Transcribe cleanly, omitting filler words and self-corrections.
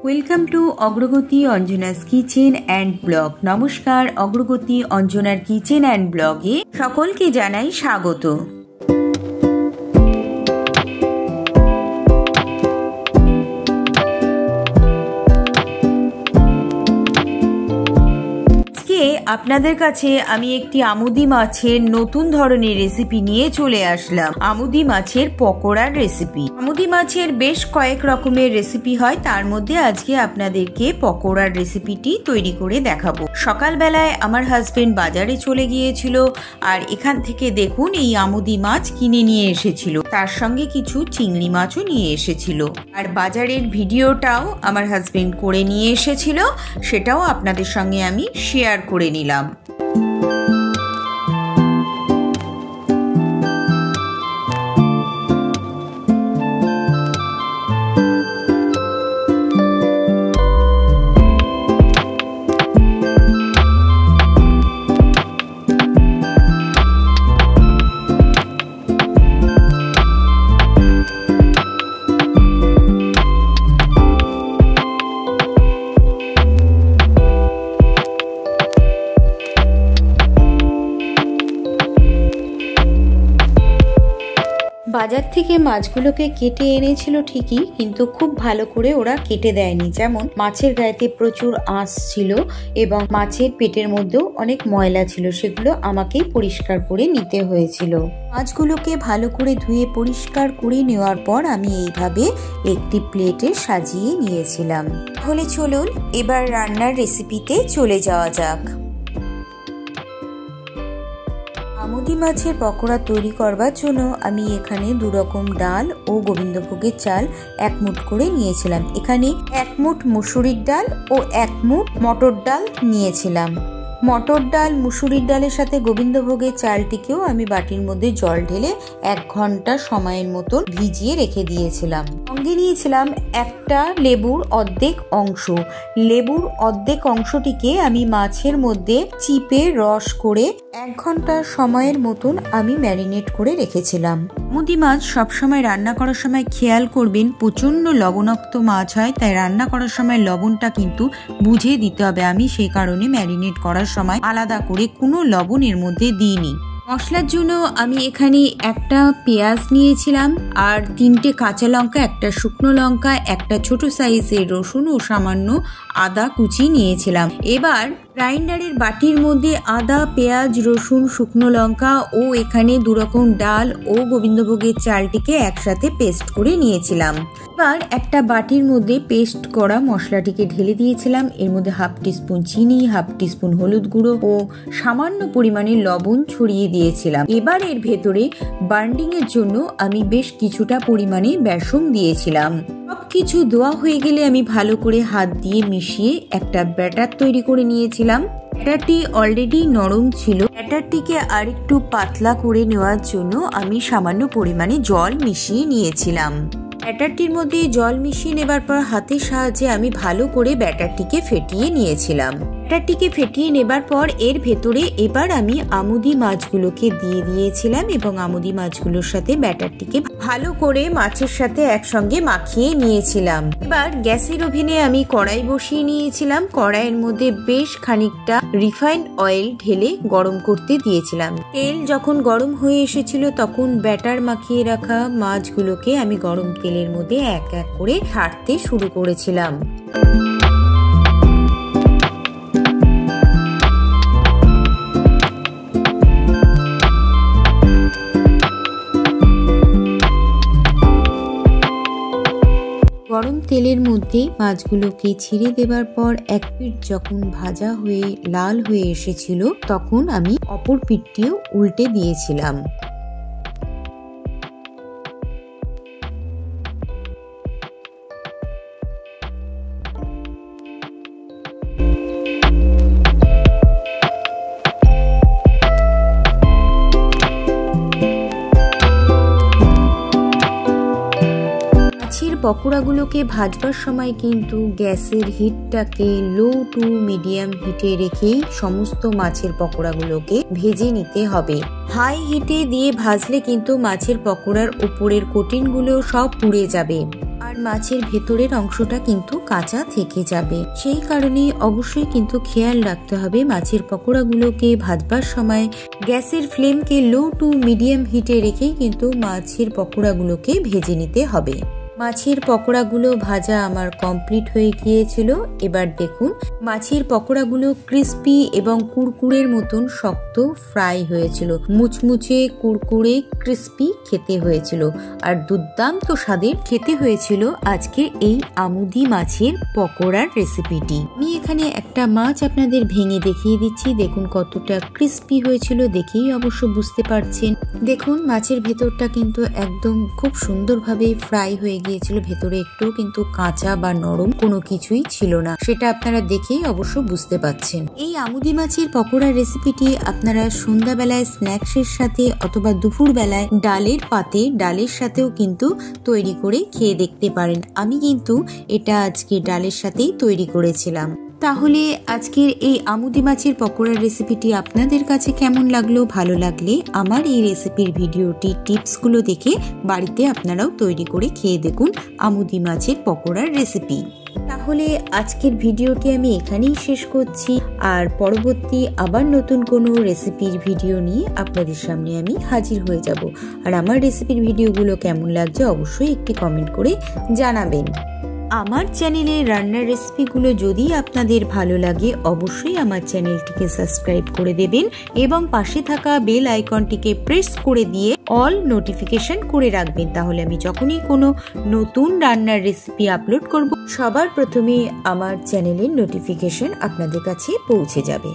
Welcome to অগ্রগতি Anjana's kitchen and blog. নমস্কার, অগ্রগতি অঞ্জনার কিচেন অ্যান্ড ব্লগে সকলকে জানাই স্বাগত। আপনাদের কাছে আমি একটি আমুদি মাছের নতুন ধরনের রেসিপি নিয়ে চলে আসলাম। আমুদি মাছের পকোড়ার রেসিপি। আমুদি মাছের বেশ কয়েক রকমের রেসিপি হয়, তার মধ্যে আজকে আপনাদেরকে পকোড়ার রেসিপিটি তৈরি করে দেখাবো। সকালবেলায় আমার হাজবেন্ড বাজারে চলে গিয়েছিল আর এখান থেকে দেখুন এই আমুদি মাছ কিনে নিয়ে এসেছিল, তার সঙ্গে কিছু চিংড়ি মাছও নিয়ে এসেছিল। আর বাজারের ভিডিওটাও আমার হাজবেন্ড করে নিয়ে এসেছিল, সেটাও আপনাদের সঙ্গে আমি শেয়ার করে নিলাম। বাজার থেকে মাছগুলোকে কেটে এনেছিল ঠিকই, কিন্তু খুব ভালো করে ওরা কেটে দেয়নি। যেমন মাছের গায়েতে প্রচুর আঁশ ছিল এবং মাছের পেটের মধ্যেও অনেক ময়লা ছিল, সেগুলো আমাকেই পরিষ্কার করে নিতে হয়েছিল। মাছগুলোকে ভালো করে ধুয়ে পরিষ্কার করে নেওয়ার পর আমি এইভাবে একটি প্লেটে সাজিয়ে নিয়েছিলাম। তাহলে চলুন এবার রান্নার রেসিপিতে চলে যাওয়া যাক। আমুদি মাছের পকোড়া তৈরি করবার জন্য আমি এখানে 2 রকম ডাল ও গোবিন্দভোগের চাল 1 মুঠ করে নিয়েছিলাম। এখানে 1 মুঠ মুসুরির ডাল ও 1 মুঠ মটর ডাল নিয়েছিলাম। মটর ডাল মুসুরির ডালের সাথে গোবিন্দভোগের চালটিকেও আমি বাটির মধ্যে জল ঢেলে 1 ঘন্টা সময়ের মতো ভিজিয়ে রেখে দিয়েছিলাম। সঙ্গে নিয়েছিলাম একটা লেবুর অর্ধেক অংশ। লেবুর অর্ধেক অংশটিকে আমি মাছের মধ্যে চিপে রস করে 1 ঘন্টা সময়ের মতন আমি ম্যারিনেট করে রেখেছিলাম। আমুদি মাছ সবসময় রান্না করার সময় খেয়াল করবেন, প্রচন্ড লবণাক্ত মাছ হয়, তাই রান্না করার সময় লবণটা কিন্তু বুঝে দিতে হবে। আমি সেই কারণে ম্যারিনেট করার সময় আলাদা করে কোনো লবণ এর মধ্যে দিইনি। মশলার জন্য আমি এখানে একটা পেঁয়াজ নিয়েছিলাম আর 3টে কাঁচা লঙ্কা, একটা শুকনো লঙ্কা, একটা ছোট সাইজের রসুন ও সামান্য আদা কুচি নিয়েছিলাম। এবার গ্রাইন্ডারের বাটির মধ্যে আদা, পেঁয়াজ, রসুন, শুকনো লঙ্কা ও এখানে 2 রকম ডাল ও গোবিন্দভোগের চালটিকে একসাথে পেস্ট করে নিয়েছিলাম। এবার একটা বাটির মধ্যে পেস্ট করা মশলাটিকে ঢেলে দিয়েছিলাম। এর মধ্যে 1/2 টিস্পুন চিনি, 1/2 টিস্পুন হলুদ গুঁড়ো ও সামান্য পরিমাণে লবণ ছড়িয়ে দিয়েছিলাম। এবার এর ভেতরে বার্নিং এর জন্য আমি বেশ কিছুটা পরিমাণে বেসন দিয়েছিলাম। সবকিছু দেওয়া হয়ে গেলে আমি ভালো করে হাত দিয়ে মিশিয়ে একটা ব্যাটার তৈরি করে নিয়েছিলাম। ব্যাটারটি অলরেডি নরম ছিল। ব্যাটারটিকে আরেকটু পাতলা করে নেওয়ার জন্য আমি সামান্য পরিমাণে জল মিশিয়ে নিয়েছিলাম। ব্যাটারটির মধ্যে জল মিশিয়ে নেবার পর হাতের সাহায্যে আমি ভালো করে ব্যাটারটিকে ফেটিয়ে নিয়েছিলাম। ব্যাটারটিকে ফেটিয়ে নেবার পর এর ভেতরে এবার আমি আমুদি মাছগুলোকে দিয়ে দিয়েছিলাম এবং আমুদি মাছগুলোর সাথে ব্যাটারটিকে ভালো করে মাছের সাথে একসঙ্গে মাখিয়ে নিয়েছিলাম। এবার গ্যাসের ওভেনে আমি কড়াই বসিয়ে নিয়েছিলাম। কড়াইয়ের মধ্যে বেশ খানিকটা রিফাইন্ড অয়েল ঢেলে গরম করতে দিয়েছিলাম। তেল যখন গরম হয়ে এসেছিল তখন ব্যাটার মাখিয়ে রাখা মাছগুলোকে আমি গরম তেলের মধ্যে এক এক করে ছাড়তে শুরু করেছিলাম। গরম তেলের মধ্যে মাছগুলোকে ছেড়ে দেবার পর এক পিঠ যখন ভাজা হয়ে লাল হয়ে এসেছিল তখন আমি অপর পিঠটিও উল্টে দিয়েছিলাম। পকোড়াগুলোকে ভাজবার সময় কিন্তু গ্যাসের হিটটাকে লো টু মিডিয়াম হিটে রেখেই সমস্ত মাছের পকোড়াগুলোকে ভেজে নিতে হবে। হাই হিটে দিয়ে ভাজলে কিন্তু মাছের পকোড়ার উপরের কোটিংগুলো সব পুড়ে যাবে। আর মাছের ভেতরের অংশটা কিন্তু কাঁচা থেকে যাবে। সেই কারণে অবশ্যই কিন্তু খেয়াল রাখতে হবে মাছের পকোড়াগুলোকে ভাজবার সময় গ্যাসের ফ্লেমকে লো টু মিডিয়াম হিটে রেখেই কিন্তু মাছের পকোড়াগুলোকে ভেজে নিতে হবে। মাছের পকোড়াগুলো ভাজা আমার কমপ্লিট হয়ে গিয়েছিল। এবার দেখুন মাছের পকোড়াগুলো ক্রিস্পি এবং কুরকুরের মতন শক্ত ফ্রাই হয়েছিল, মুচমুচে কুরকুরে ক্রিস্পি খেতে হয়েছিল আর দুর্দান্ত স্বাদের খেতে হয়েছিল আজকে এই আমুদি মাছের পকোড়ার রেসিপিটি। আমি এখানে একটা মাছ আপনাদের ভেঙে দেখিয়ে দিচ্ছি, দেখুন কতটা ক্রিস্পি হয়েছিল, দেখেই অবশ্য বুঝতে পারছেন। দেখুন মাছের ভেতরটা কিন্তু একদম খুব সুন্দরভাবে ফ্রাই হয়ে গিয়েছিল, ভেতরে একটু কিন্তু কাঁচা বা নরম কোনো কিছুই ছিল না, সেটা আপনারা দেখেই অবশ্য বুঝতে পাচ্ছেন। এই আমুদি মাছের পকোড়ার রেসিপিটি আপনারা সন্ধ্যাবেলায় স্ন্যাক্সের সাথে অথবা দুপুর বেলায় ডালের পাতে ডালের সাথেও কিন্তু তৈরি করে খেয়ে দেখতে পারেন। আমি কিন্তু এটা আজকে ডালের সাথেই তৈরি করেছিলাম। তাহলে আজকের এই আমুদি মাছের পকোড়ার রেসিপিটি আপনাদের কাছে কেমন লাগলো? ভালো লাগলে আমার এই রেসিপির ভিডিওটি টিপসগুলো দেখে বাড়িতে আপনারাও তৈরি করে খেয়ে দেখুন আমুদি মাছের পকোড়ার রেসিপি। তাহলে আজকের ভিডিওটি আমি এখানেই শেষ করছি, আর পরবর্তী আবার নতুন কোনো রেসিপির ভিডিও নিয়ে আপনাদের সামনে আমি হাজির হয়ে যাব। আর আমার রেসিপির ভিডিওগুলো কেমন লাগছে অবশ্যই একটি কমেন্ট করে জানাবেন। আমার চ্যানেলে রান্নার রেসিপিগুলো যদি আপনাদের ভালো লাগে অবশ্যই আমার চ্যানেলটিকে সাবস্ক্রাইব করে দেবেন এবং পাশে থাকা বেল আইকনটিকে প্রেস করে দিয়ে অল নোটিফিকেশন করে রাখবেন, তাহলে আমি যখনই কোনো নতুন রান্নার রেসিপি আপলোড করব সবার প্রথমে আমার চ্যানেলের নোটিফিকেশন আপনাদের কাছে পৌঁছে যাবে।